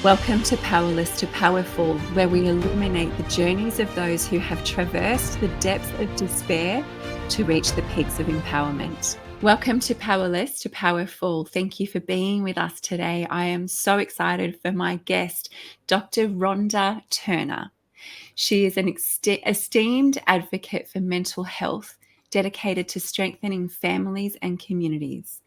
Welcome to Powerless to Powerful, where we illuminate the journeys of those who have traversed the depths of despair to reach the peaks of empowerment. Welcome to Powerless to Powerful. Thank you for being with us today. I am so excited for my guest, Dr. Rhonda Turner. She is an esteemed advocate for mental health, dedicated to strengthening families and communities.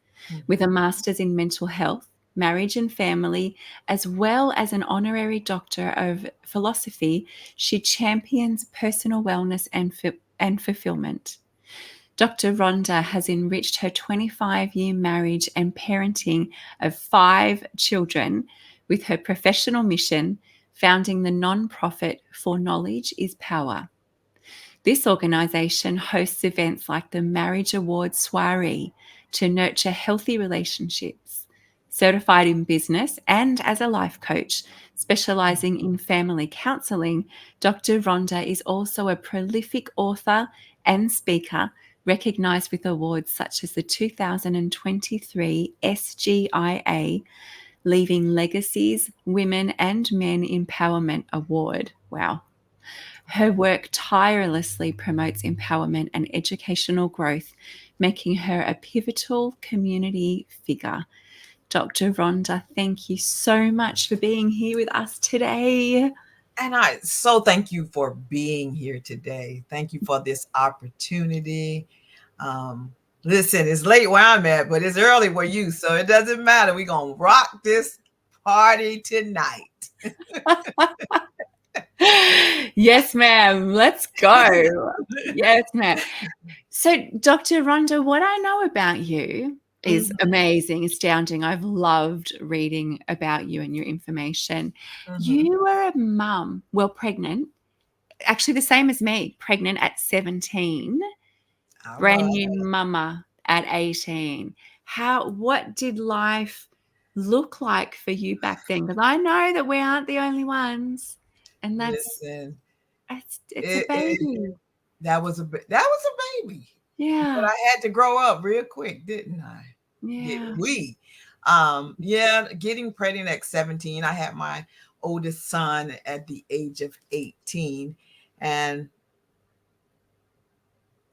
With a master's in mental health, marriage and family, as well as an honorary doctor of philosophy, she champions personal wellness and fulfillment. Dr. Rhonda has enriched her 25-year marriage and parenting of 5 children with her professional mission, founding the nonprofit For Knowledge is Power. This organisation hosts events like the Marriage Awards Soiree to nurture healthy relationships. Certified in business and as a life coach, specialising in family counselling, Dr. Rhonda is also a prolific author and speaker, recognised with awards such as the 2023 SGIA Leaving Legacies Women and Men Empowerment Award. Wow. Her work tirelessly promotes empowerment and educational growth, making her a pivotal community figure. Dr. Rhonda, thank you so much for being here with us today. And I so thank you for being here today. Thank you for this opportunity. Listen, it's late where I'm at, but it's early where you, so it doesn't matter. We're going to rock this party tonight. Yes, ma'am. Let's go. Yes, ma'am. So, Dr. Rhonda, what I know about you is amazing, astounding. I've loved reading about you and your information. You were a mum, well, pregnant, actually the same as me, pregnant at 17, brand new mama at 18. What did life look like for you back then? Because I know that we aren't the only ones, and Listen, it's a baby. That was a baby. But Yeah. I had to grow up real quick, didn't I? Yeah. Didn't we? Getting pregnant at 17. I had my oldest son at the age of 18, and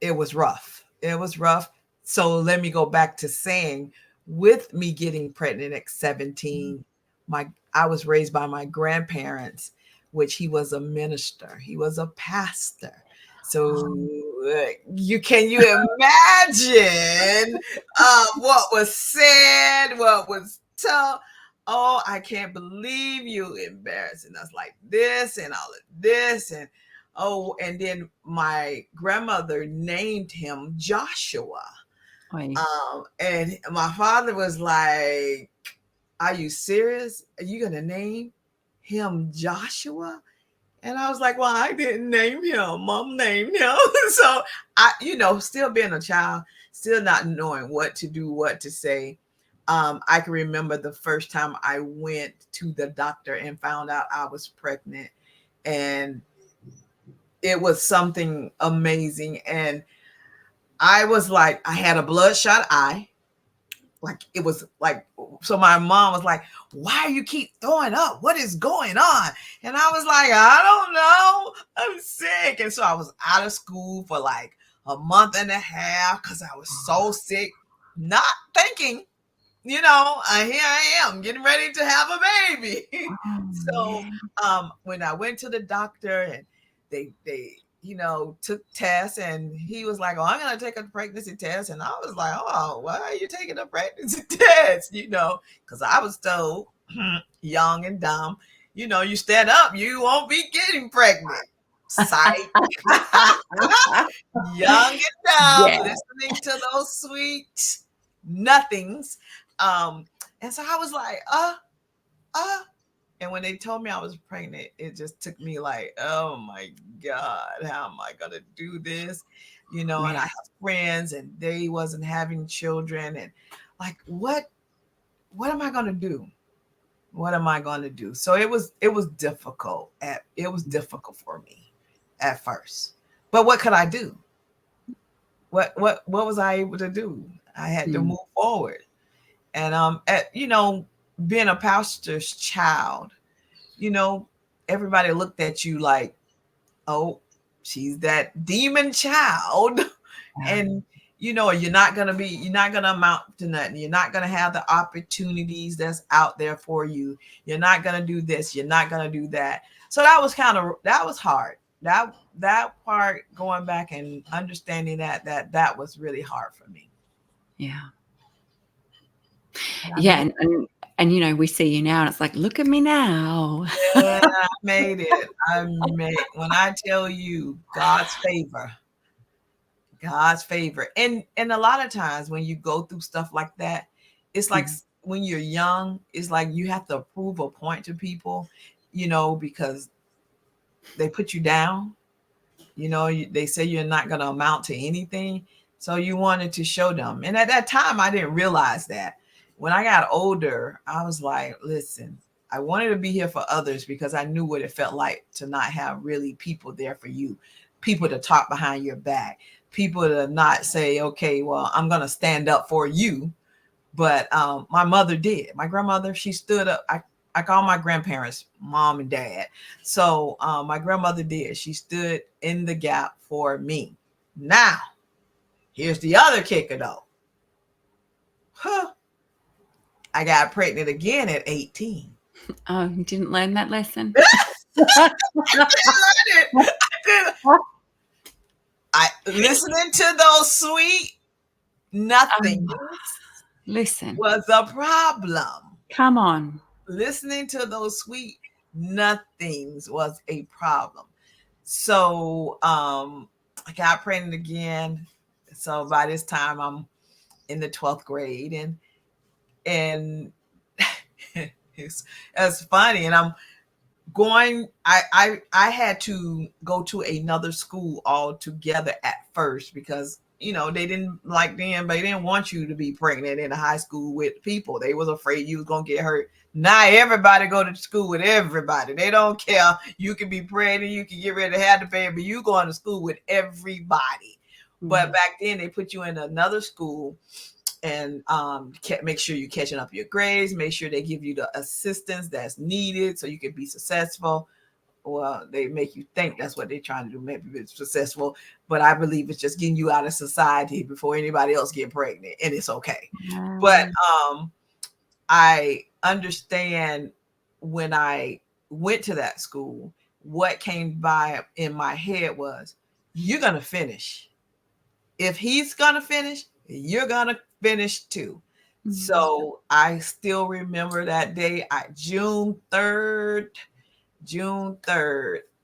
it was rough. It was rough. So let me go back to saying, with me getting pregnant at 17, I was raised by my grandparents, which he was a minister. He was a pastor. So you imagine what was said, what was told? Oh, I can't believe you embarrassing us like this and all of this. And then my grandmother named him Joshua. And my father was like, "Are you serious? Are you going to name him Joshua?" And I was like, "Well, I didn't name him. Mom named him." So still being a child, still not knowing what to do, what to say. I can remember the first time I went to the doctor and found out I was pregnant. And it was something amazing. And I was like, I had a bloodshot eye. Like it was like, so my mom was like, "Why you keep throwing up? What is going on?" And I was like, "I don't know. I'm sick." And so I was out of school for like a month and a half because I was so sick, not thinking, here I am getting ready to have a baby. So when I went to the doctor and they took tests, and he was like, "Oh, I'm gonna take a pregnancy test." And I was like, "Oh, why are you taking a pregnancy test?" Because I was told, young and dumb, you stand up, you won't be getting pregnant. Psych. Young and dumb, listening to those sweet nothings. And so I was like, and when they told me I was pregnant, it just took me like, oh my God, how am I gonna do this? And I have friends and they wasn't having children, and like, what am I gonna do? What am I gonna do? So it was difficult. It was difficult for me at first. But what could I do? What was I able to do? I had to move forward. And being a pastor's child, you know, everybody looked at you like, oh, she's that demon child. Yeah. And you're not gonna amount to nothing. You're not gonna have the opportunities that's out there for you. You're not gonna do this, you're not gonna do that. So that was hard. That part, going back and understanding that was really hard for me. Yeah. But I Yeah, made and, we see you now, and it's like, "Look at me now." it. I made it. When I tell you God's favor. And a lot of times when you go through stuff like that, it's like Mm. when you're young, it's like you have to prove a point to people, because they put you down. They say you're not going to amount to anything. So you wanted to show them. And at that time, I didn't realize that. When I got older, I was like, listen, I wanted to be here for others because I knew what it felt like to not have really people there for you, people to talk behind your back, people to not say, okay, well, I'm going to stand up for you. But my mother did. My grandmother, she stood up. I call my grandparents mom and dad. So my grandmother did. She stood in the gap for me. Now, here's the other kicker though. Huh. I got pregnant again at 18. Oh, you didn't learn that lesson? I listening to those sweet nothings Um, listen, was a problem. come on. Listening to those sweet nothings was a problem. So I got pregnant again. So by this time I'm in the 12th grade, and it's funny. And I'm going I had to go to another school altogether at first because they didn't like them, but they didn't want you to be pregnant in a high school with people. They was afraid you was gonna get hurt. Now everybody go to school with everybody. They don't care. You can be pregnant, you can get ready to have the baby, you going to school with everybody. But Mm. back then they put you in another school, and make sure you're catching up your grades, make sure they give you the assistance that's needed so you can be successful. Well, they make you think that's what they're trying to do, maybe it's successful, but I believe it's just getting you out of society before anybody else get pregnant, and it's okay. But Um, I understand when I went to that school, what came by in my head was, you're gonna finish. If he's gonna finish, you're gonna finish too. mm. So I still remember that day. June 3rd,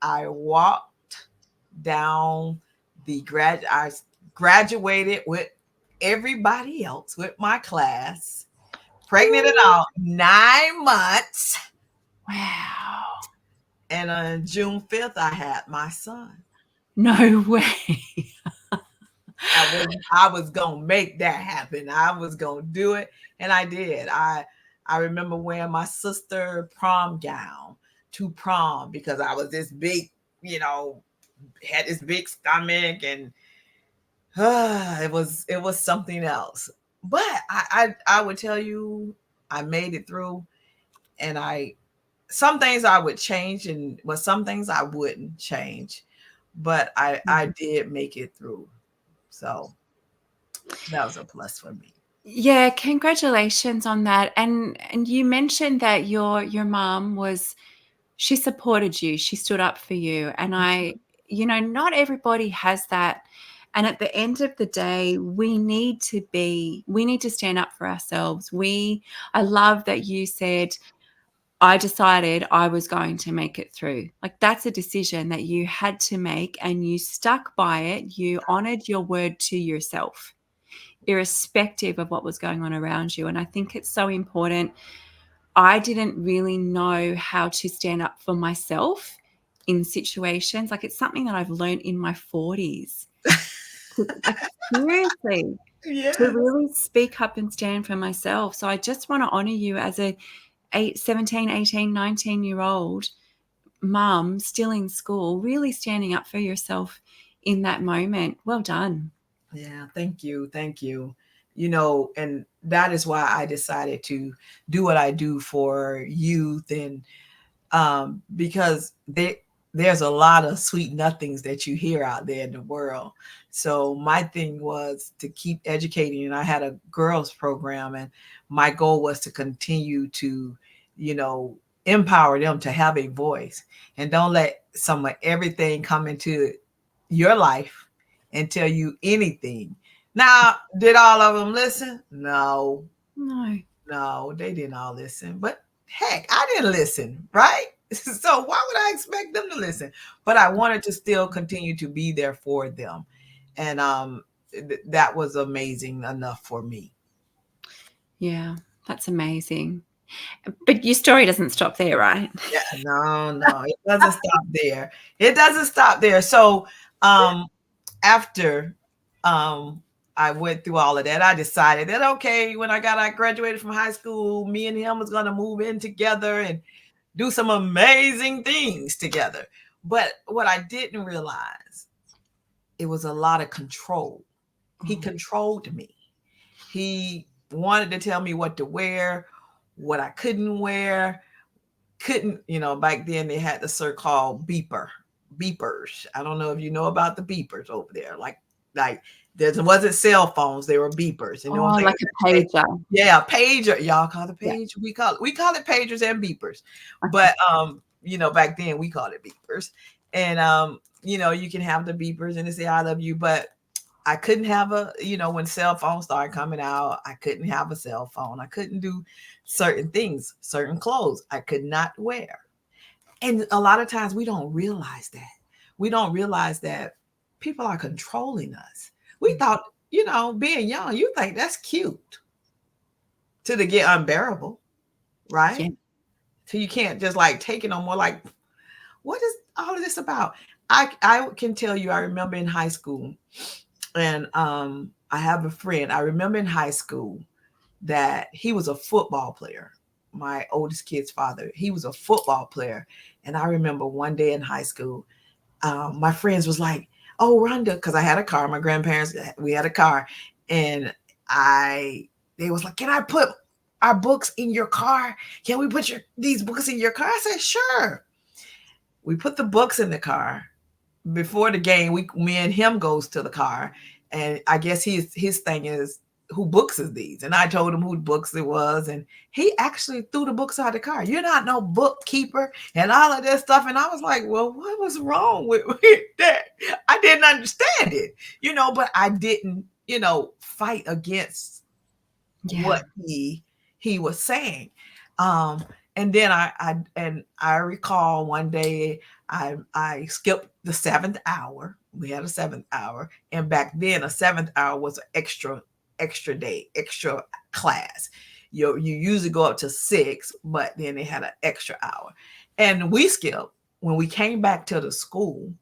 I walked down I graduated with everybody else with my class, pregnant at all, 9 months. Wow. And on June 5th, I had my son. No way. I was gonna make that happen. I was gonna do it, and I did. I remember wearing my sister prom gown to prom because I was this big, had this big stomach, and it was something else. But I would tell you, I made it through, and I some things I would change, and some things I wouldn't change, but I did make it through. So that was a plus for me. Yeah, congratulations on that. And you mentioned that your mom she supported you. She stood up for you. And not everybody has that. And at the end of the day, we need to stand up for ourselves. I love that you said, I decided I was going to make it through. Like, that's a decision that you had to make, and you stuck by it. You honored your word to yourself, irrespective of what was going on around you. And I think it's so important. I didn't really know how to stand up for myself in situations. Like, it's something that I've learned in my 40s. Like, seriously, to Yes. really speak up and stand for myself. So I just want to honor you as a 17, 18, 19-year-old mum still in school, really standing up for yourself in that moment. Well done. Yeah, thank you. Thank you. And that is why I decided to do what I do for youth, and because there's a lot of sweet nothings that you hear out there in the world. So my thing was to keep educating, and I had a girls program, and my goal was to continue to, you know, empower them to have a voice, and don't let some of everything come into your life and tell you anything. Now, did all of them listen? No, No. no, they didn't all listen. But heck, I didn't listen, right? So why would I expect them to listen? But I wanted to still continue to be there for them. And that was amazing enough for me. Yeah, that's amazing. But your story doesn't stop there, right? Yeah, no, no, it doesn't stop there. It doesn't stop there. So um after um I went through all of that, I decided that okay, when I graduated from high school, me and him was gonna move in together and do some amazing things together. But what I didn't realize, it was a lot of control. He Oh, controlled me. He wanted to tell me what to wear, what I couldn't wear, couldn't, back then they had the so-called beepers. I don't know if you know about the beepers over there. Like there wasn't cell phones, they were beepers. And the only oh, thing like a pager. yeah, pager. Y'all call it Yeah. page. We call it pagers and beepers. But back then we called it beepers. And you can have the beepers and they say I love you, but I couldn't have when cell phones started coming out, I couldn't have a cell phone. I couldn't do certain things, certain clothes I could not wear. And a lot of times we don't realize that. We don't realize that people are controlling us. We thought, being young, you think that's cute till they get unbearable, right? Yeah. So you can't just like take it no more. Like, what is all of this about? I can tell you, I remember in high school, and I have a friend. I remember in high school that he was a football player. My oldest kid's father, he was a football player, and I remember one day in high school, my friends was like, "Oh, Rhonda," because I had a car. My grandparents, we had a car, and they was like, "Can I put our books in your car? Can we put these books in your car?" I said, "Sure." We put the books in the car. Before the game, me and him goes to the car, and I guess his thing is, who books is these? And I told him who books it was, and he actually threw the books out of the car. You're not no bookkeeper and all of this stuff. And I was like, well, what was wrong with that? I didn't understand it, but I didn't, fight against Yeah. what he was saying. Um, and then I recall one day I skipped the seventh hour. We had a seventh hour, and back then a seventh hour was an extra day, extra class. You usually go up to 6, but then they had an extra hour, and we skipped. When we came back to the school,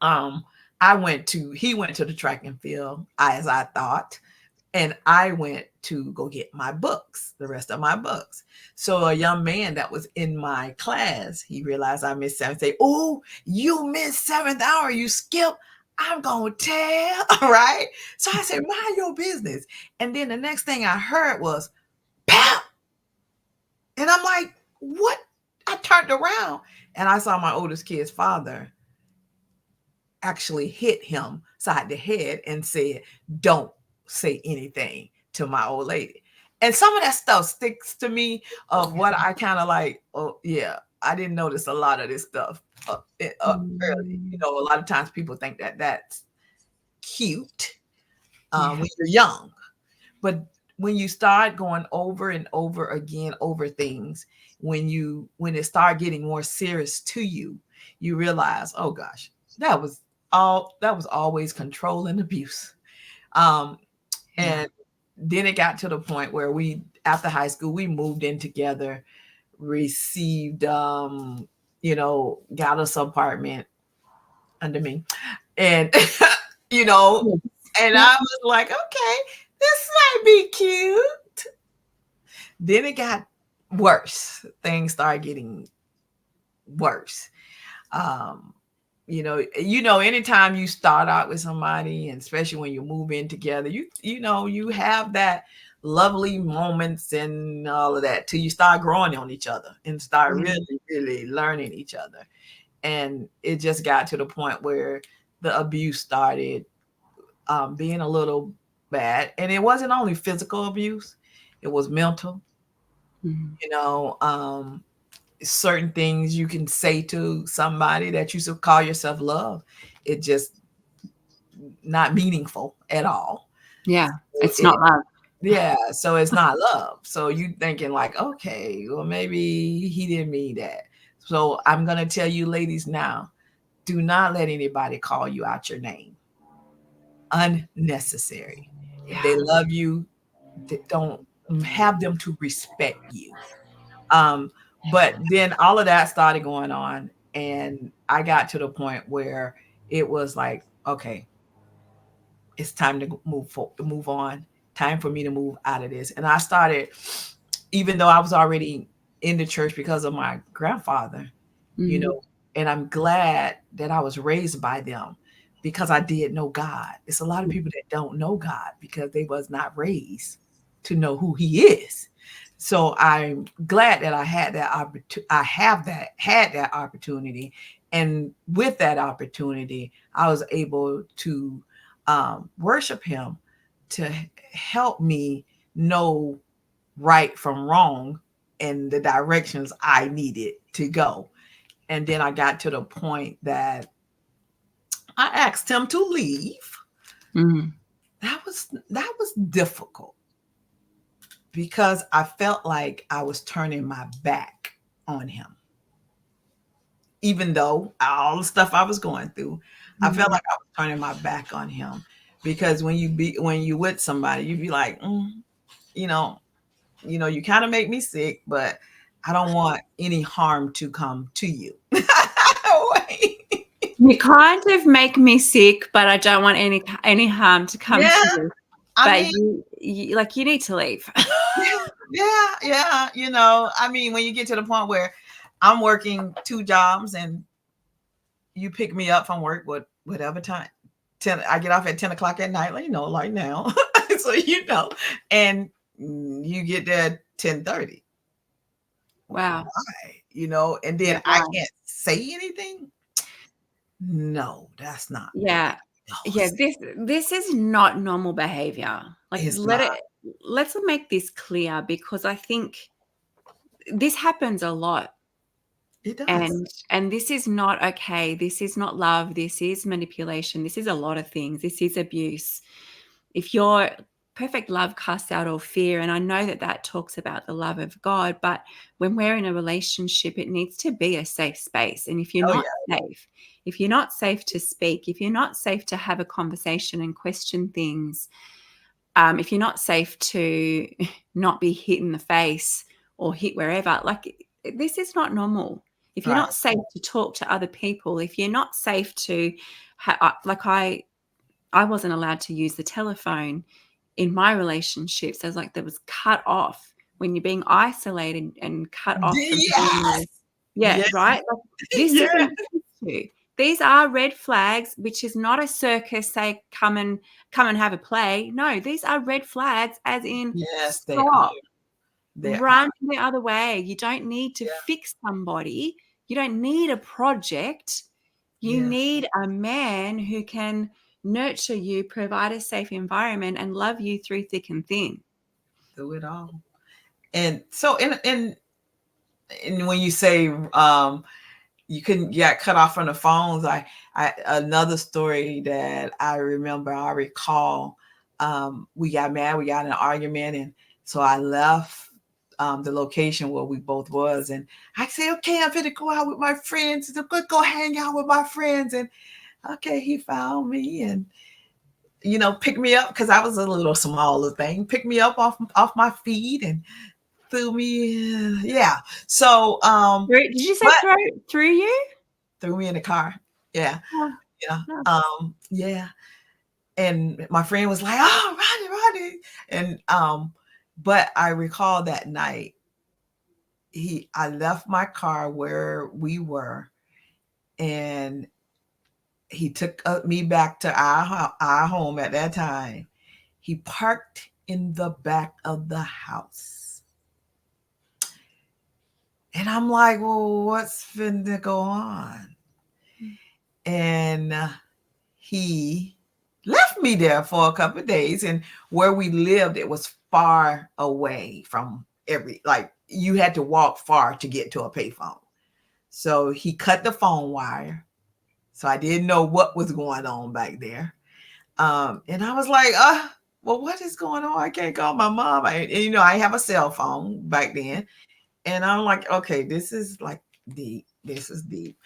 um, he went to the track and field, as I thought, and I went to go get my books, the rest of my books. So a young man that was in my class, he realized I missed seventh. Say, "Oh, you missed seventh hour. You skipped. I'm gonna tell." All right. So I said, "Mind your business." And then the next thing I heard was pow, and I'm like, "What?" I turned around and I saw my oldest kid's father actually hit him side the head and said, "Don't say anything to my old lady." And some of that stuff sticks to me of what I kind of like, oh, yeah, I didn't notice a lot of this stuff early. Mm, A lot of times people think that that's cute yeah. when you're young. But when you start going over and over again over things, when it start getting more serious to you, you realize, oh gosh, that was always control and abuse. Um, Yeah. and then it got to the point where we, after high school, we moved in together, received got us apartment under me. And you know, Yes. and Yep. I was like, okay, this might be cute. Then it got worse. Things started getting worse. Um, anytime you start out with somebody, and especially when you move in together, you have that lovely moments and all of that till you start growing on each other and start Yeah. really, really learning each other. And it just got to the point where the abuse started being a little bad. And it wasn't only physical abuse, it was mental, Mm. you know, certain things you can say to somebody that you should call yourself love. It just not meaningful at all. Yeah. It's It, not love. yeah, so it's not love. So you thinking like, okay, well maybe he didn't mean that. So I'm gonna tell you, ladies, now, do not let anybody call you out your name. Unnecessary. If they Yeah. love you, don't have them to respect you. Um, but then all of that started going on, and I got to the point where it was like, okay, it's time to move on. Time for me to move out of this. And I started, even though I was already in the church because of my grandfather, you know, Mm. and I'm glad that I was raised by them because I did know God. It's a lot of people that don't know God because they was not raised to know who He is. So I'm glad that I had that opportunity. I have that had that opportunity, and with that opportunity, I was able to worship Him to help me know right from wrong and the directions I needed to go. And then I got to the point that I asked him to leave. Mm. That was difficult because I felt like I was turning my back on him. Even though all the stuff I was going through, I felt Mm. like I was turning my back on him because when you with somebody, you be like, you know, you kind of make me sick, but I don't want any harm to come to you. Wait. You kind of make me sick, but I don't want any harm to come Yeah, to you. I But mean, you like you need to leave. yeah, yeah. I mean, when you get to the point where I'm working two jobs and you pick me up from work, whatever time, I get off at 10 o'clock at night, like now, so and you get there at 10:30. Wow. And then Yeah. I Why? can't say anything. No, that's not. Yeah. No, Yeah. This is not normal behavior. Like it's not. let's make this clear because I think this happens a lot. It does. And this is not okay. This is not love. This is manipulation. This is a lot of things. This is abuse. If your perfect love casts out all fear, and I know that that talks about the love of God, but when we're in a relationship, it needs to be a safe space. And if you're Oh not yeah, safe, if you're not safe to speak, if you're not safe to have a conversation and question things, if you're not safe to not be hit in the face or hit wherever, like this is not normal. If you're right. not safe to talk to other people, if you're not safe to, like I wasn't allowed to use the telephone in my relationships. There's like that was cut off when you're being isolated and cut off from Yes, family. Yeah, yes, right. Like, this yeah, doesn't exist to. These are red flags, which is not a circus. Say, come and have a play. No, these are red flags, as in yes. They are. stop, They are. run the other way. You don't need to Yeah, fix somebody. You don't need a project. You yeah. need a man who can nurture you, provide a safe environment, and love you through thick and thin. Do it all. And so, and when you say you couldn't get cut off from the phones, I another story that I recall. We got mad, we got in an argument, and so I left the location where we both was, and I said, okay, I'm gonna go out with my friends. I'm gonna go hang out with my friends, and okay, he found me and picked me up because I was a little smaller thing. Picked me up off my feet and threw me, yeah. So, Did you say but through you? threw me in the car. Yeah, Oh, yeah, no. yeah. And my friend was like, "Oh, Rodney," and but I recall that night I left my car where we were, and he took me back to our home at that time. He parked in the back of the house. And I'm like, well, what's finna go on? And he left me there for a couple of days. And where we lived, it was far away from like you had to walk far to get to a payphone. So he cut the phone wire. So I didn't know what was going on back there. And I was like, well, what is going on? I can't call my mom. I have a cell phone back then. And I'm like, okay, this is like deep. This is deep.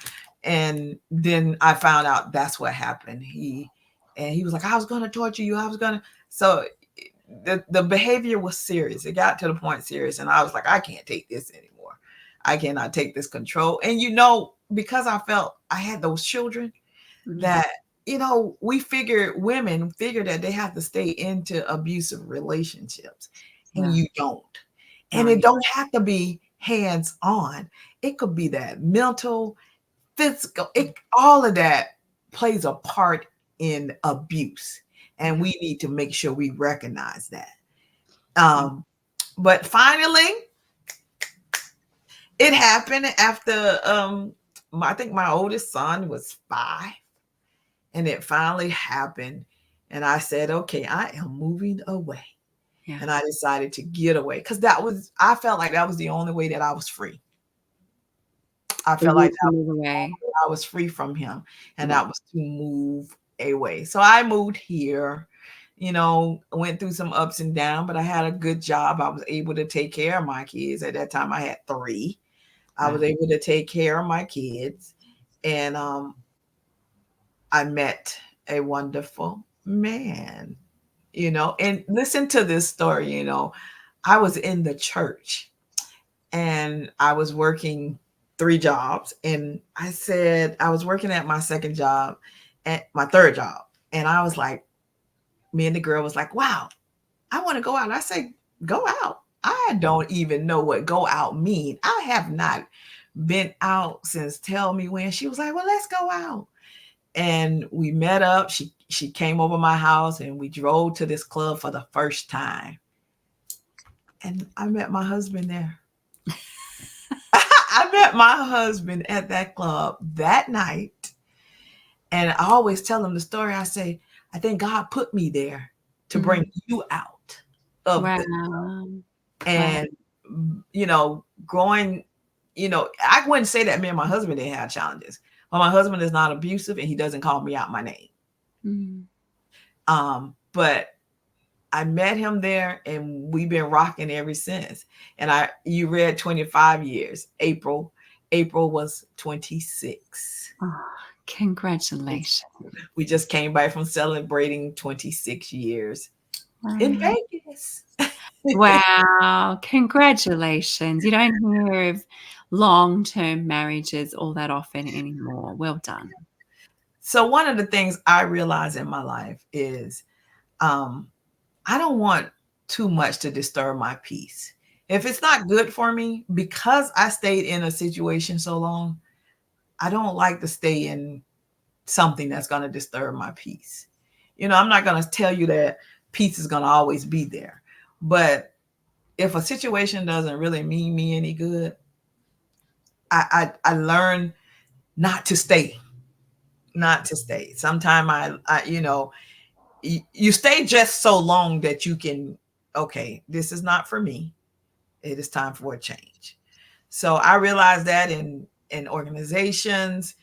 And then I found out that's what happened. He was like, I was gonna torture you. I was gonna. So the behavior was serious. It got to the point serious, and I was like, I can't take this anymore. I cannot take this control. And because I felt I had those children, that women figure that they have to stay into abusive relationships, and Yeah. you don't. And No, it don't have to be hands on. It could be that mental, physical, all of that plays a part in abuse. And we need to make sure we recognize that. But finally, it happened after I think my oldest son was 5, and it finally happened. And I said, okay, I am moving away. yeah. And I decided to get away because I felt like that was the only way that I was free. I For felt you like to move away. I was free from him, and Yeah. that was to move away. So I moved here, went through some ups and downs, but I had a good job. I was able to take care of my kids. At that time, I had 3. I Wow. was able to take care of my kids, and I met a wonderful man, and listen to this story. I was in the church, and I was working 3 jobs. And I said, I was working at my second job, at my third job. And I was like, me and the girl was like, wow, I want to go out. And I say, go out. I don't even know what go out mean. I have not been out since tell me when. She was like, well, let's go out. And we met up. She came over my house, and we drove to this club for the first time. And I met my husband there. I met my husband at that club that night. And I always tell him the story. I say, I think God put me there to bring Mm. you out of Wow. the. Wow. And, growing, I wouldn't say that me and my husband didn't have challenges, but my husband is not abusive, and he doesn't call me out my name. Mm. But I met him there, and we've been rocking ever since. And you read 25 years. April was 26. Oh, congratulations. We just came back from celebrating 26 years in Wow. Vegas. Wow. Congratulations. You don't hear of long-term marriages all that often anymore. Well done. So one of the things I realize in my life is um, I don't want too much to disturb my peace. If it's not good for me, because I stayed in a situation so long, I don't like to stay in something that's going to disturb my peace. I'm not going to tell you that peace is going to always be there. But if a situation doesn't really mean me any good, I learn not to stay, not to stay. Sometimes you stay just so long that you can, okay, this is not for me. It is time for a change. So I realize that in organizations,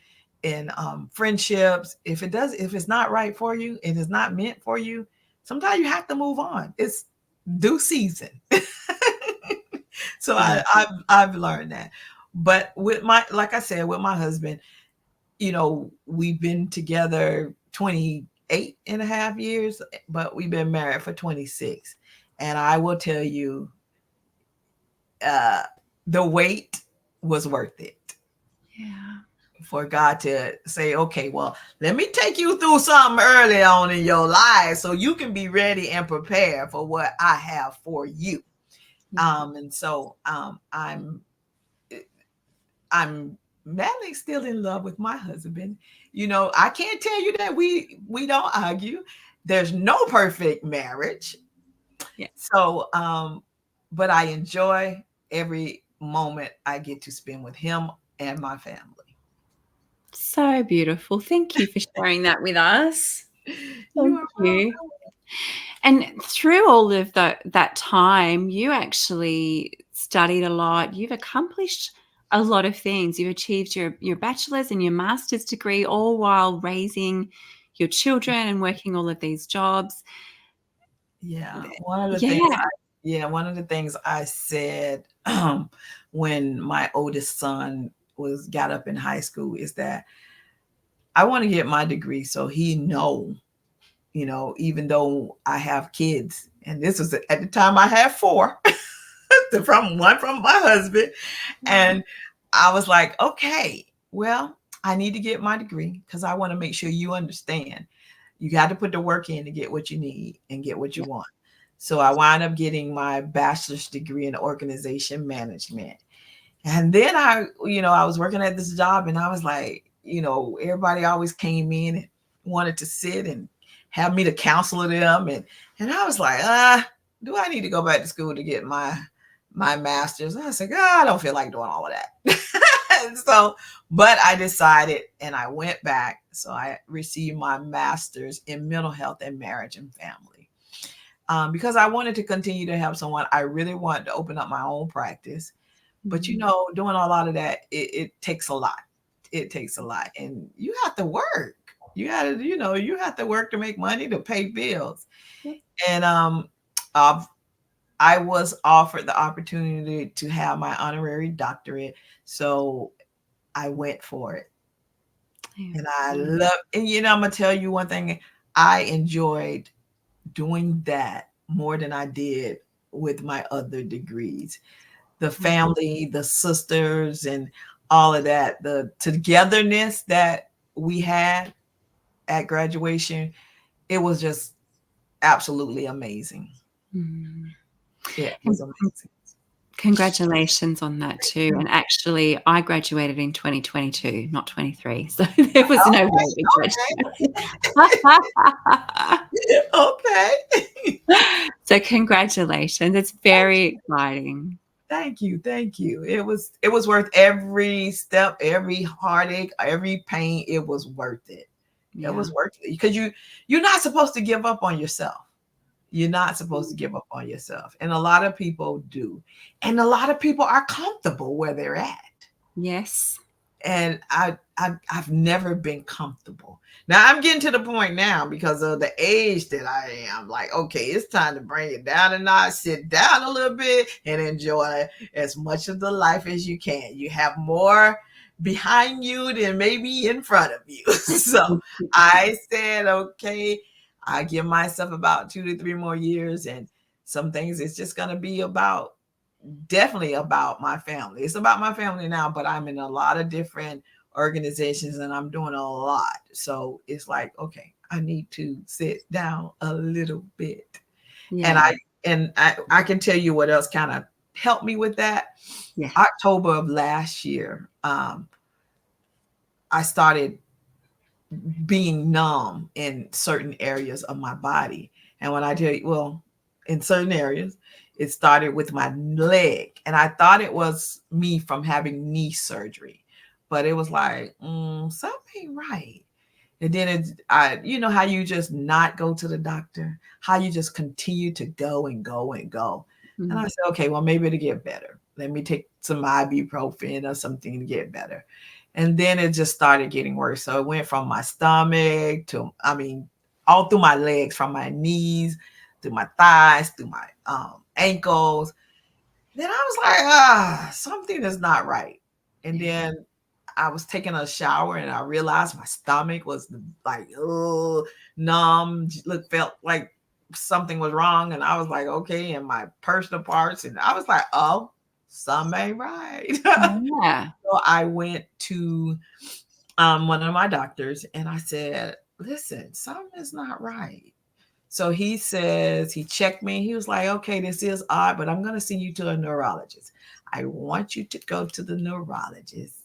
in friendships, if it's not right for you, it is not meant for you. Sometimes you have to move on. It's due season. So Yeah. I've learned that. But like I said, with my husband, we've been together 28 and a half years, but we've been married for 26. And I will tell you, uh, the wait was worth it Yeah. for God to say, okay, well, let me take you through something early on in your life so you can be ready and prepared for what I have for you. Yeah. And so I'm madly still in love with my husband. I can't tell you that we don't argue. There's no perfect marriage, Yeah. So, but I enjoy every moment I get to spend with him and my family. So beautiful. Thank you for sharing that with us. You Thank are you. welcome. And through all of that time, you actually studied a lot. You've accomplished a lot of things. You've achieved your bachelor's and your master's degree, all while raising your children and working all of these jobs. Yeah, Yeah. one of the things I said when my oldest son was got up in high school is that I want to get my degree so he know, even though I have kids, and this was at the time I had four, from my husband, and I was like, okay, well, I need to get my degree because I want to make sure you understand. You got to put the work in to get what you need and get what you Yeah. want. So I wound up getting my bachelor's degree in organization management. And then I was working at this job and I was like, everybody always came in and wanted to sit and have me to counsel them. And I was like, do I need to go back to school to get my master's? And I said, I don't feel like doing all of that. So, but I decided and I went back. So I received my master's in mental health and marriage and family. Because I wanted to continue to help someone. I really wanted to open up my own practice. But Mm. doing a lot of that, it takes a lot. It takes a lot. And you have to work. You have to work to make money to pay bills. Yep. And uh, I was offered the opportunity to have my honorary doctorate. So I went for it. Yeah. And I love, and I'm gonna tell you one thing, I enjoyed doing that more than I did with my other degrees. The Mm. family, the sisters, and all of that, the togetherness that we had at graduation, it was just absolutely amazing. Mm. It was And amazing. congratulations on that Thank too. you. And actually, I graduated in 2022, not 23. So there was no way we graduated. Okay. So congratulations. It's Thank very you. exciting. Thank you. Thank you. It was worth every step, every heartache, every pain. It was worth it. It Yeah. was worth it because you're not supposed to give up on yourself. You're not supposed to give up on yourself. And a lot of people do. And a lot of people are comfortable where they're at. Yes. And I've never been comfortable. Now I'm getting to the point now because of the age that I am. Like, okay, it's time to bring it down and not sit down a little bit and enjoy as much of the life as you can. You have more behind you than maybe in front of you. So I said, okay, I give myself about 2 to 3 more years, and some things it's just gonna be about definitely about my family. It's about my family now, but I'm in a lot of different organizations and I'm doing a lot. So it's like, okay, I need to sit down a little bit. And Yeah. I can tell you what else kind of helped me with that. Yeah. October of last year, I started being numb in certain areas of my body. And when I tell you, well, in certain areas, it started with my leg. And I thought it was me from having knee surgery, but it was like, something ain't right. And then how you just not go to the doctor, how you just continue to go and go and go. And I Mm. said, okay, well, maybe it'll get better. Let me take some ibuprofen or something to get better. And then it just started getting worse. So it went from my stomach to, I mean, all through my legs, from my knees to my thighs, through my ankles. Then I was like, something is not right. And Yeah. then I was taking a shower and I realized my stomach was like, oh, numb. Look, felt like something was wrong. And I was like, okay, and my personal parts. And I was like, oh, something ain't right. Yeah. So I went to one of my doctors and I said, listen, something is not right. So he says, he checked me. He was like, okay, this is odd, but I'm going to send you to a neurologist. I want you to go to the neurologist.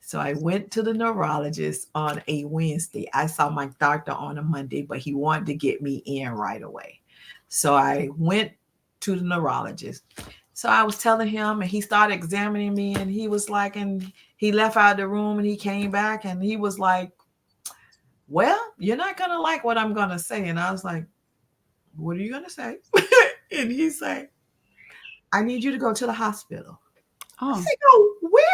So I went to the neurologist on a Wednesday. I saw my doctor on a Monday, but he wanted to get me in right away. So I went to the neurologist. So I was telling him, and he started examining me, and he was like, and he left out of the room, and he came back, and he was like, "Well, you're not gonna like what I'm gonna say." And I was like, "What are you gonna say?" And he said, "I need you to go to the hospital." I Oh, said, "Go where?"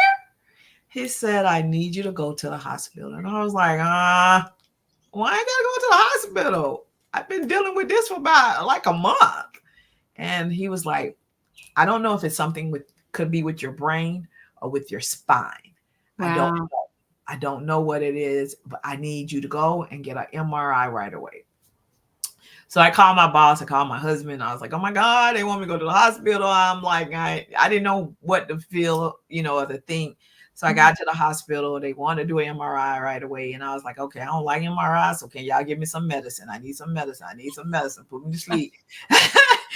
He said, "I need you to go to the hospital." And I was like, why I gotta go to the hospital? I've been dealing with this for about like a month. And he was like, I don't know if it's something with could be with your brain or with your spine. I don't wow. know. I don't know what it is, but I need you to go and get an MRI right away. So I called my boss, I called my husband. I was like, oh my God, they want me to go to the hospital. I'm like, I didn't know what to feel, or to think. So I Mhm. got to the hospital. They wanted to do an MRI right away. And I was like, okay, I don't like MRI. So can y'all give me some medicine? I need some medicine. I need some medicine. Put me to sleep.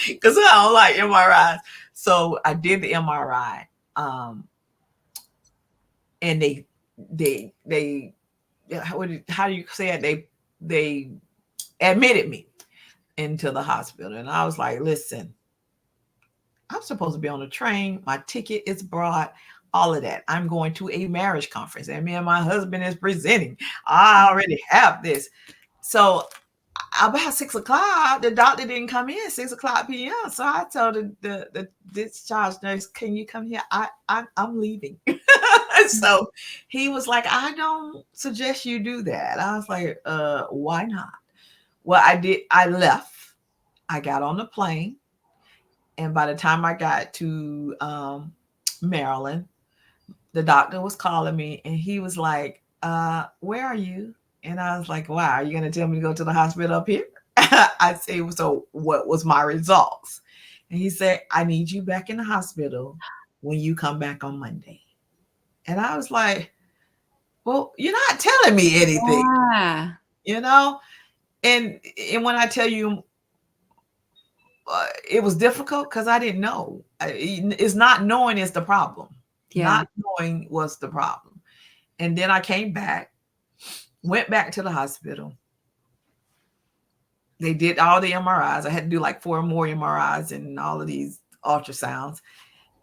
Because I don't like MRIs. So I did the MRI. And they how do you say it? They admitted me into the hospital. And I was like, listen, I'm supposed to be on a train. My ticket is bought, all of that. I'm going to a marriage conference, and me and my husband is presenting. I already have this. So about 6 o'clock, the doctor didn't come in 6 o'clock p.m. So I told the discharge nurse, "Can you come here? I'm leaving." So he was like, "I don't suggest you do that." I was like, why not?" Well, I did. I left. I got on the plane, and by the time I got to Maryland, the doctor was calling me, and he was like, "Where are you?" And I was like, "Wow, are you gonna tell me to go to the hospital up here?" I said, "So what was my results?" And he said, "I need you back in the hospital when you come back on Monday." And I was like, "Well, you're not telling me anything, Yeah. you know?" And and when I tell you, it was difficult because I didn't know. It's not knowing is the problem. Yeah. Not knowing was the problem. And then I came back, went back to the hospital. They did all the MRIs. I had to do like 4 more MRIs and all of these ultrasounds.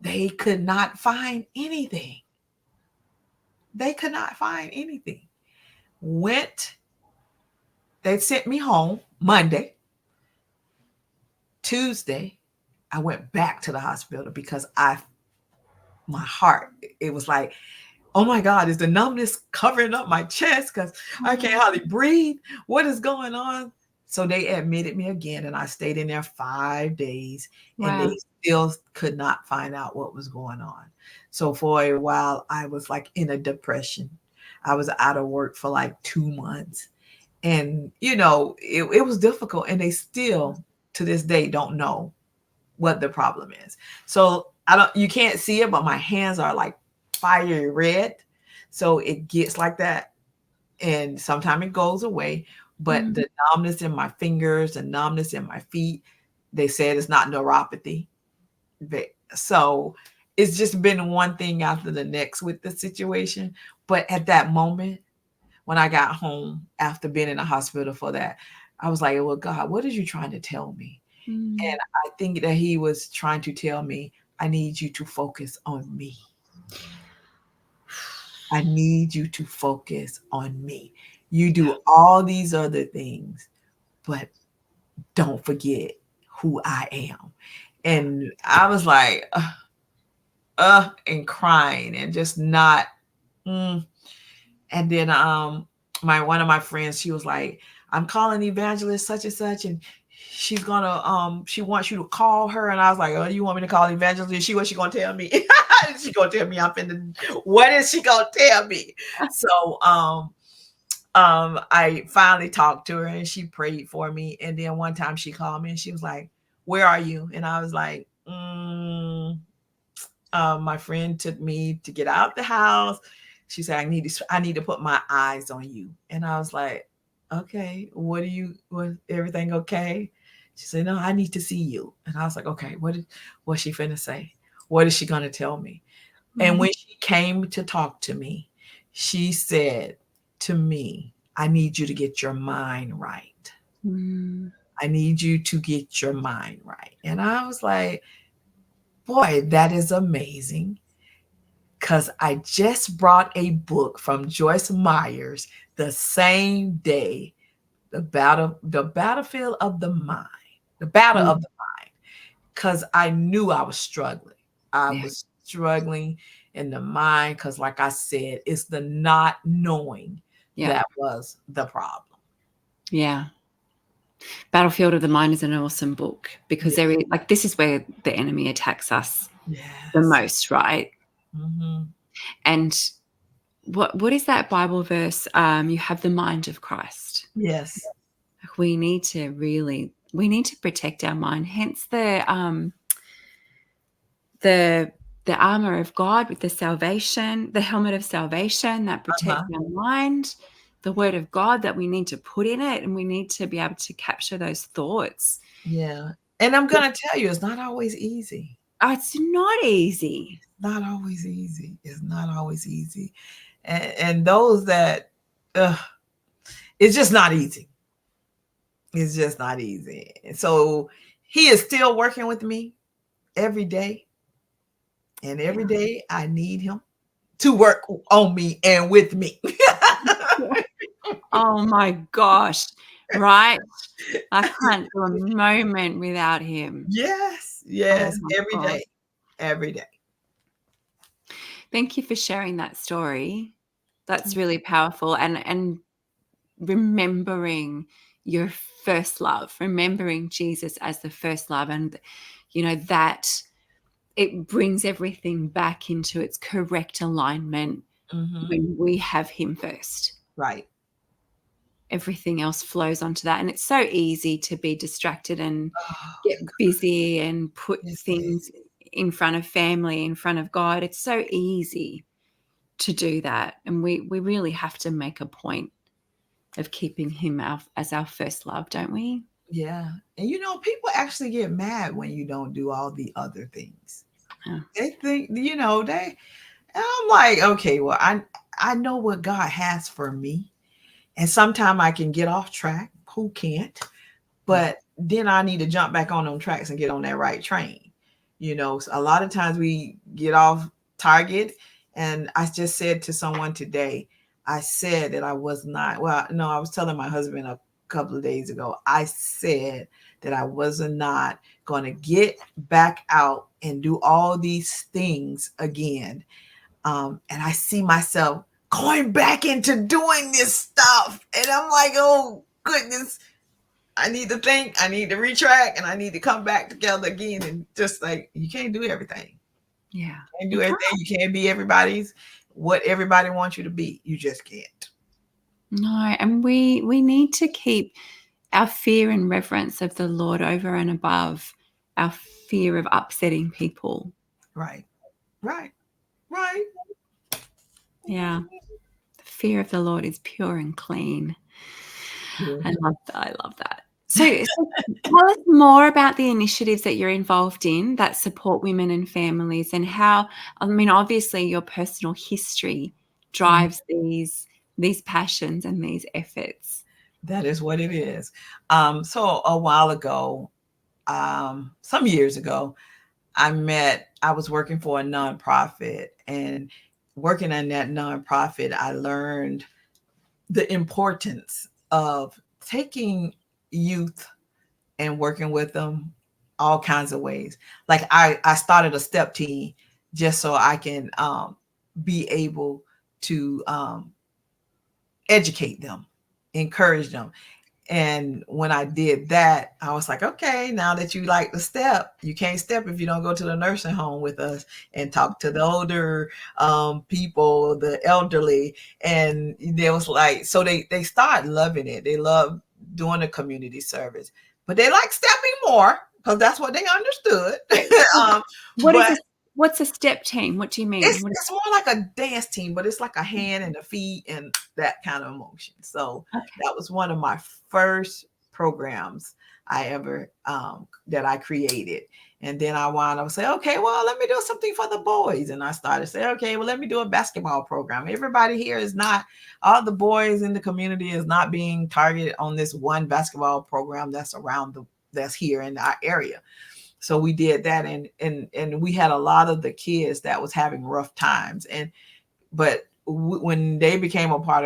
They could not find anything. They could not find anything. Went, they sent me home Monday. Tuesday, I went back to the hospital because my heart, it was like, oh my God, is the numbness covering up my chest because I can't Oh, hardly breathe? What is going on? So they admitted me again, and I stayed in there 5 days, and wow. they still could not find out what was going on. So for a while, I was like in a depression. I was out of work for like 2 months. And, it was difficult. And they still, to this day, don't know what the problem is. So you can't see it, but my hands are like fiery red. So it gets like that. And sometimes it goes away. But Mm, the numbness in my fingers and numbness in my feet, they said it's not neuropathy. So it's just been one thing after the next with the situation. But at that moment, when I got home after being in the hospital for that, I was like, well, God, what are you trying to tell me? mm. And I think that he was trying to tell me, I need you to focus on me. I need you to focus on me. You do all these other things, but don't forget who I am. And I was like, and crying and just not. Mm. And then my one of my friends, she was like, I'm calling evangelist such and such, and she's gonna she wants you to call her. And I was like, oh, you want me to call evangelist? What she gonna tell me? She gonna tell me I'm finna, what is she gonna tell me? So I finally talked to her, and she prayed for me. And then one time she called me, and she was like, where are you? And I was like, my friend took me to get out the house. She said, I need to put my eyes on you. And I was like, okay, was everything okay? She said, no, I need to see you. And I was like, okay, what's she finna say? What is she gonna tell me? And Mhm. when she came to talk to me, she said to me, I need you to get your mind right. Mm. I need you to get your mind right. And I was like, boy, that is amazing. Because I just brought a book from Joyce Myers the same day, the battlefield of the mind, the battle of Mm. the mind. Because I knew I was struggling. I Yeah. was struggling in the mind because, like I said, it's the not knowing Yeah. that was the problem. Yeah. Battlefield of the Mind is an awesome book because Yeah. there is like this is where the enemy attacks us the Yes. most, right? Hmm. And what is that Bible verse? You have the mind of Christ. Yes. Like we need to protect our mind. Hence the the armor of God with the salvation, the helmet of salvation that protects Uh-huh. our mind, the word of God that we need to put in it, and we need to be able to capture those thoughts. Yeah. And I'm going to tell you, it's not always easy. It's not easy. Not always easy. It's not always easy. And those that, uh, it's just not easy. It's just not easy. And so he is still working with me every day. And every Yeah. day I need him to work on me and with me. Oh my gosh. Right? I can't do a moment without him. Yes. Oh Yes. my Every God. day. Every day. Thank you for sharing that story. That's really powerful. And remembering your first love, remembering Jesus as the first love. And, that it brings everything back into its correct alignment Hmm. when we have him first. Right. Everything else flows onto that. And it's so easy to be distracted and Oh, get busy and put yes, it is. things in front of family, in front of God. It's so easy to do that. And we really have to make a point of keeping him as our first love, don't we? Yeah. And people actually get mad when you don't do all the other things. Yeah. They think, and I'm like, okay, well, I know what God has for me. And sometimes I can get off track. Who can't? Yeah. But then I need to jump back on them tracks and get on that right train. So a lot of times we get off target. And I just said to someone today, I said that I was not, well, no, I was telling my husband a couple of days ago, I said that I was not going to get back out and do all these things again. And I see myself going back into doing this stuff. And I'm like, oh, goodness, I need to think, I need to retract, and I need to come back together again. And just like, you can't do everything. Yeah. You can't You do can't. everything. You can't be what everybody wants you to be. You just can't. No. And we need to keep our fear and reverence of the Lord over and above our fear of upsetting people. Right. Right. Right. Yeah. The fear of the Lord is pure and clean. Yeah. I love that. I love that. So tell us more about the initiatives that you're involved in that support women and families, and how, I mean, obviously your personal history Mhm. drives these passions and these efforts. That is what it is. So a while ago, some years ago, I was working for a nonprofit, and working in that nonprofit, I learned the importance of taking youth and working with them all kinds of ways. Like I started a step team just so I can be able to educate them, encourage them. And when I did that, I was like, okay, now that you like the step, you can't step if you don't go to the nursing home with us and talk to the older people, the elderly. And they was like, so they started loving it. They love doing the community service, but they like stepping more because that's what they understood. um, What is but a what's a step team? What do you mean? it's more like a dance team, but it's like a hand and a feet and that kind of emotion. So Okay. that was one of my first programs I ever that I created, And then I wound up say, okay, well, let me do something for the boys. And I started to say, okay, well, let me do a basketball program. Everybody here is not, all the boys in the community is not being targeted on this one basketball program that's around that's here in our area. So we did that, and we had a lot of the kids that was having rough times, and but when they became a part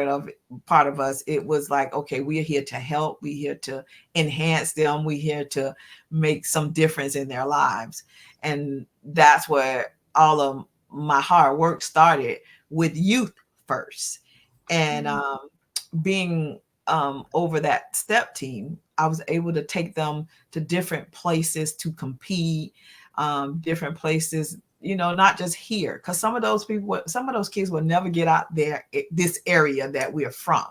of us, it was like, okay, we're here to help, we're here to enhance them, we're here to make some difference in their lives. And that's where all of my hard work started, with youth first. And being over that step team, I was able to take them to different places to compete, different places, not just here, because some of those kids will never get out there, this area that we're from.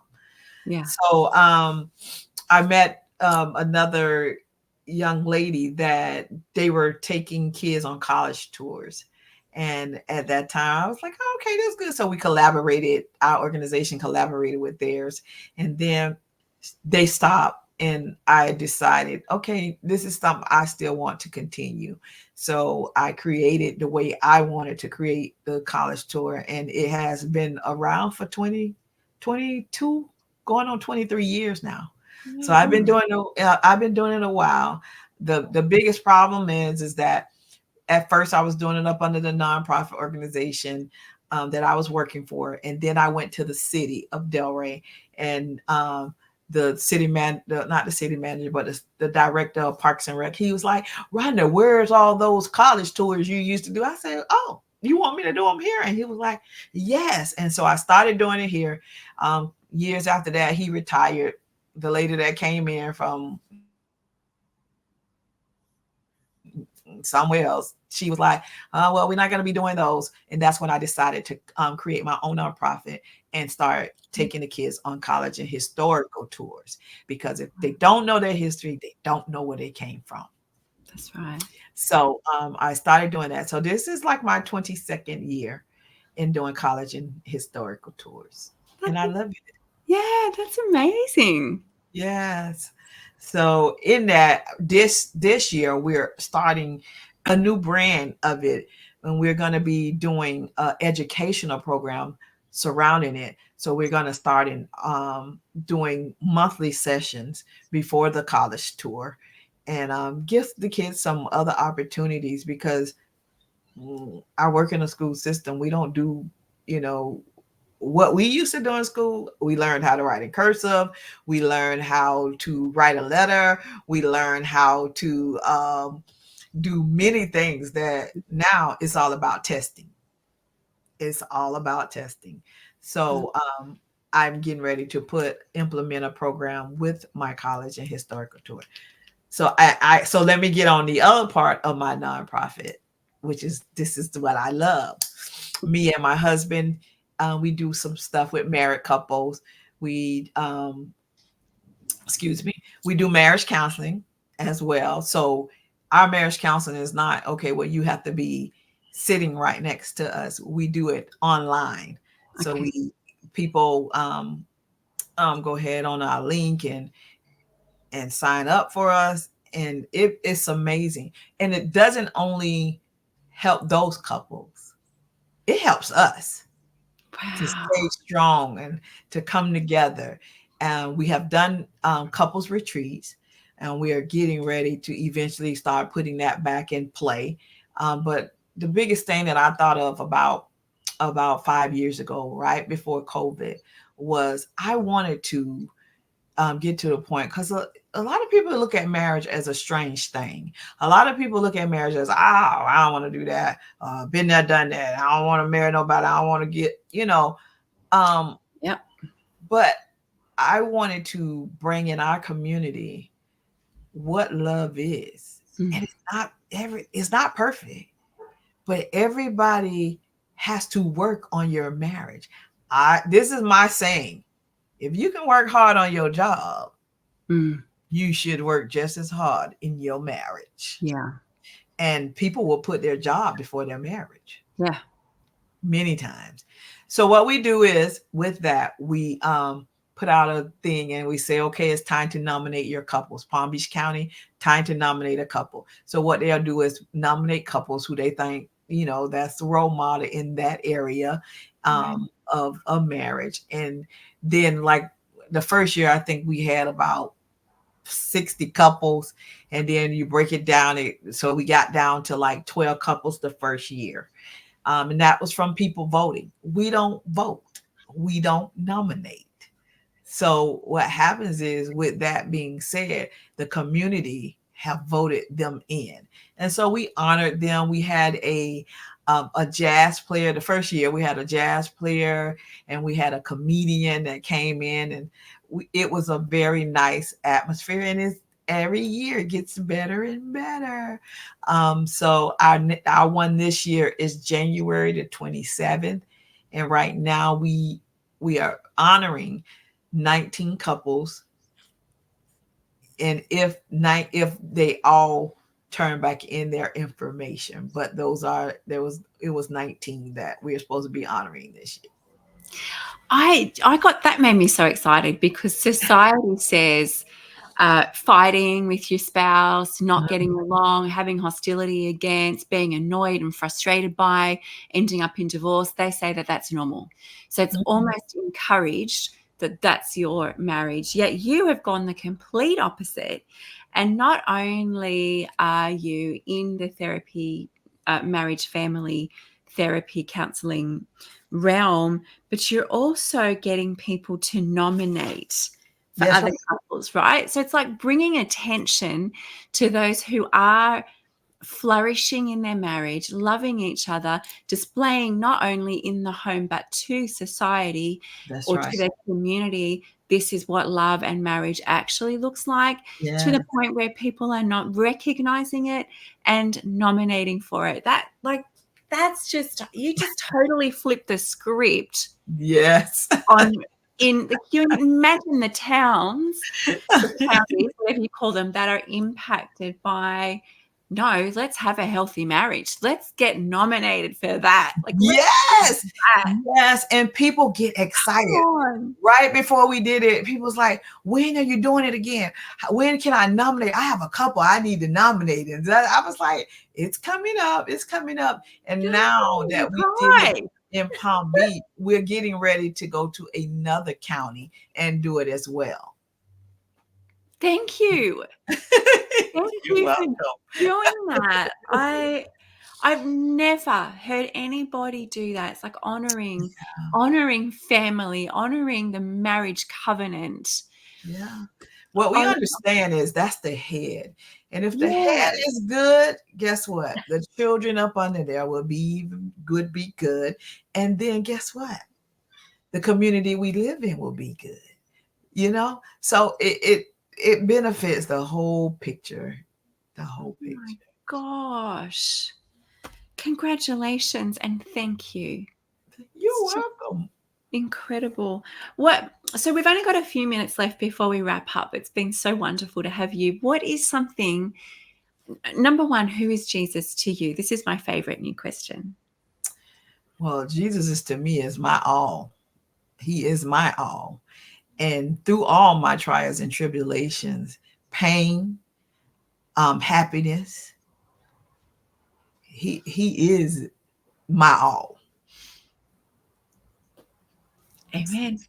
Yeah. So I met another young lady that they were taking kids on college tours. And at that time, I was like, oh, okay, that's good. So we collaborated, our organization collaborated with theirs. And then they stopped. And I decided, okay, this is something I still want to continue. So I created the way I wanted to create the college tour. And it has been around for 22, going on 23 years now. So I've been doing it a while. The biggest problem is that at first I was doing it up under the nonprofit organization that I was working for, and then I went to the city of Delray, and the city man, not the city manager, but the director of Parks and Rec. He was like, "Rhonda, where's all those college tours you used to do?" I said, "Oh, you want me to do them here?" And he was like, "Yes." And so I started doing it here. Years after that, he retired. The lady that came in from somewhere else, she was like, well, we're not going to be doing those. And that's when I decided to create my own nonprofit and start taking the kids on college and historical tours, because if they don't know their history, they don't know where they came from. That's right. So I started doing that. So this is like my 22nd year in doing college and historical tours, and I love it. Yeah, that's amazing. Yes. So in that, this year we're starting a new brand of it, and we're going to be doing an educational program surrounding it. So we're going to start in doing monthly sessions before the college tour, and give the kids some other opportunities, because I work in a school system. We don't do, you know, what we used to do in school. We learned how to write in cursive. We learned how to write a letter. We learned how to do many things that now it's all about testing. It's all about testing. So I'm getting ready to implement a program with my college and historical tour. So so let me get on the other part of my nonprofit, which is, this is what I love. Me and my husband, we do some stuff with married couples. We excuse me, we do marriage counseling as well. So our marriage counseling is not, okay, well, you have to be sitting right next to us. We do it online. So Okay. people go ahead on our link and sign up for us, and it's amazing. And it doesn't only help those couples, it helps us to Wow. stay strong and to come together. And we have done couples retreats, and we are getting ready to eventually start putting that back in play. But the biggest thing that I thought of about 5 years ago, right before COVID, was I wanted to get to the point, because a lot of people look at marriage as a strange thing. A lot of people look at marriage as, oh, I don't want to do that. Been there, done that. I don't want to marry nobody. I don't want to get, um, Yep. but I wanted to bring in our community what love is. Mm. And it's not perfect, but everybody has to work on your marriage. This is my saying. If you can work hard on your job, Mm. you should work just as hard in your marriage. Yeah. And people will put their job before their marriage Yeah. many times. So what we do is, with that, we put out a thing and we say, okay, it's time to nominate your couples. Palm Beach County, time to nominate a couple. So what they'll do is nominate couples who they think, that's the role model in that area Right. of marriage. And then like the first year, I think we had about 60 couples, and then you break it down. So we got down to like 12 couples the first year. And that was from people voting. We don't vote, we don't nominate. So what happens is, with that being said, the community have voted them in, and so we honored them. We had a jazz player. The first year we had a jazz player, and we had a comedian that came in, and it was a very nice atmosphere. And it's every year it gets better and better. So our one this year is January the 27th, and right now we are honoring 19 couples, and if they all turn back in their information, but it was 19 that we're supposed to be honoring this year. I got that made me so excited because society says fighting with your spouse, not getting along, having hostility against, being annoyed and frustrated by, ending up in divorce. They say that that's normal. So it's almost encouraged that that's your marriage. Yet you have gone the complete opposite. And not only are you in the therapy, marriage, family therapy, counseling realm, but you're also getting people to nominate for That's other right. couples, right? So it's like bringing attention to those who are flourishing in their marriage, loving each other, displaying not only in the home but to society That's or right. to their community. This is what love and marriage actually looks like, to Yeah. the point where people are not recognizing it and nominating for it. That's just, you just totally flip the script Yes. on in the, you imagine the towns, the counties, whatever you call them, that are impacted by, no, let's have a healthy marriage. Let's get nominated for that. Like, let's do Yes. that. Yes. And people get Come excited. on. Right before we did it, people was like, when are you doing it again? When can I nominate? I have a couple I need to nominate. And I was like, it's coming up. It's coming up. And now that we did it Right. in Palm Beach, we're getting ready to go to another county and do it as well. Thank you. Thank You're you for welcome. doing that. I've never heard anybody do that. It's like honoring family, honoring the marriage covenant. Yeah. What we Oh, understand is that's the head. And if the head yes. is good, guess what? The children up under there will be good. And then guess what? The community we live in will be good. So it benefits the whole picture. The whole Oh my picture. gosh. Congratulations and thank you. You're It's just welcome. incredible. So we've only got a few minutes left before we wrap up. It's been so wonderful to have you. What is something, number one, who is Jesus to you? This is my favorite new question. Well, Jesus is to me is my all. He is my all. And through all my trials and tribulations, pain, happiness, he is my all. Amen.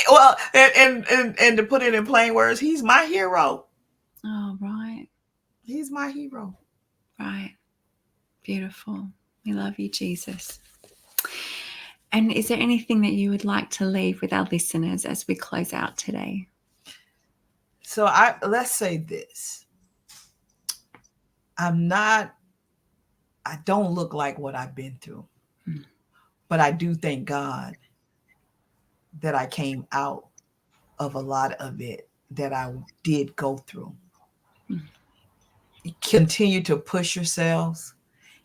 Well, and to put it in plain words, he's my hero. Oh, right. He's my hero. Right. Beautiful. We love you, Jesus. And is there anything that you would like to leave with our listeners as we close out today? So let's say this. I don't look like what I've been through, but I do thank God that I came out of a lot of it that I did go through. Continue to push yourselves.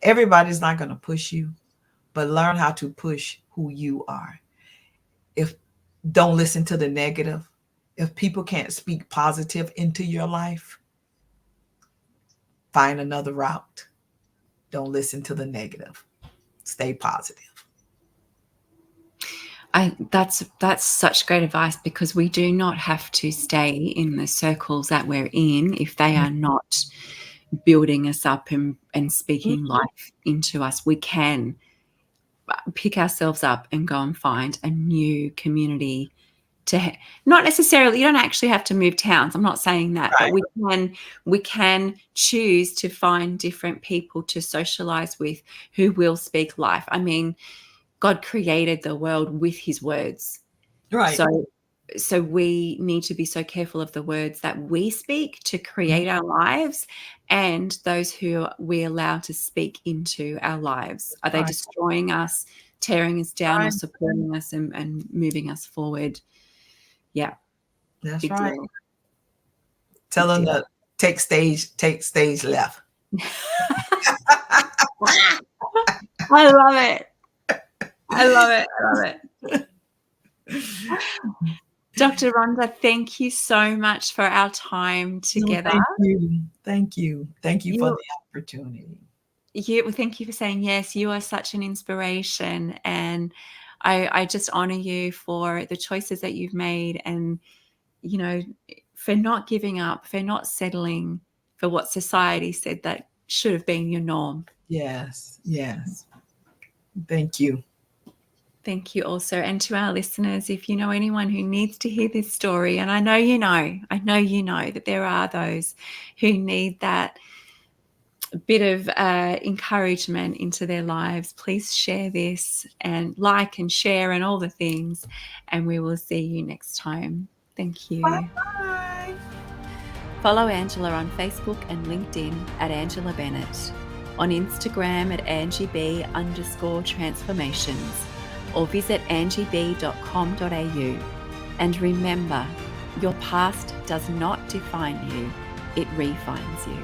Everybody's not going to push you, but learn how to push who you are. If don't listen to the negative. If people can't speak positive into your life, find another route. Don't listen to the negative. Stay positive. That's such great advice, because we do not have to stay in the circles that we're in if they are not building us up and speaking life into us. We can pick ourselves up and go and find a new community not necessarily, you don't actually have to move towns. I'm not saying that, but we can choose to find different people to socialize with who will speak life. I mean, God created the world with his words. Right. So we need to be so careful of the words that we speak to create our lives, and those who we allow to speak into our lives. Are they destroying us, tearing us down, or supporting us and moving us forward? Yeah. That's Big right. deal. Tell them to take stage left. I love it. I love it. I love it. Dr. Rhonda, thank you so much for our time together. Thank you. Thank you. Thank you for the opportunity. Well, thank you for saying yes. You are such an inspiration, and I just honor you for the choices that you've made, and, you know, for not giving up, for not settling for what society said that should have been your norm. Yes. Yes. Thank you. Thank you also. And to our listeners, if you know anyone who needs to hear this story, and I know you know that there are those who need that bit of encouragement into their lives, please share this and like and share and all the things. And we will see you next time. Thank you. Bye. Follow Angela on Facebook and LinkedIn at Angela Bennett, on Instagram at AngieB_transformations, or visit angieb.com.au. And remember, your past does not define you, it refines you.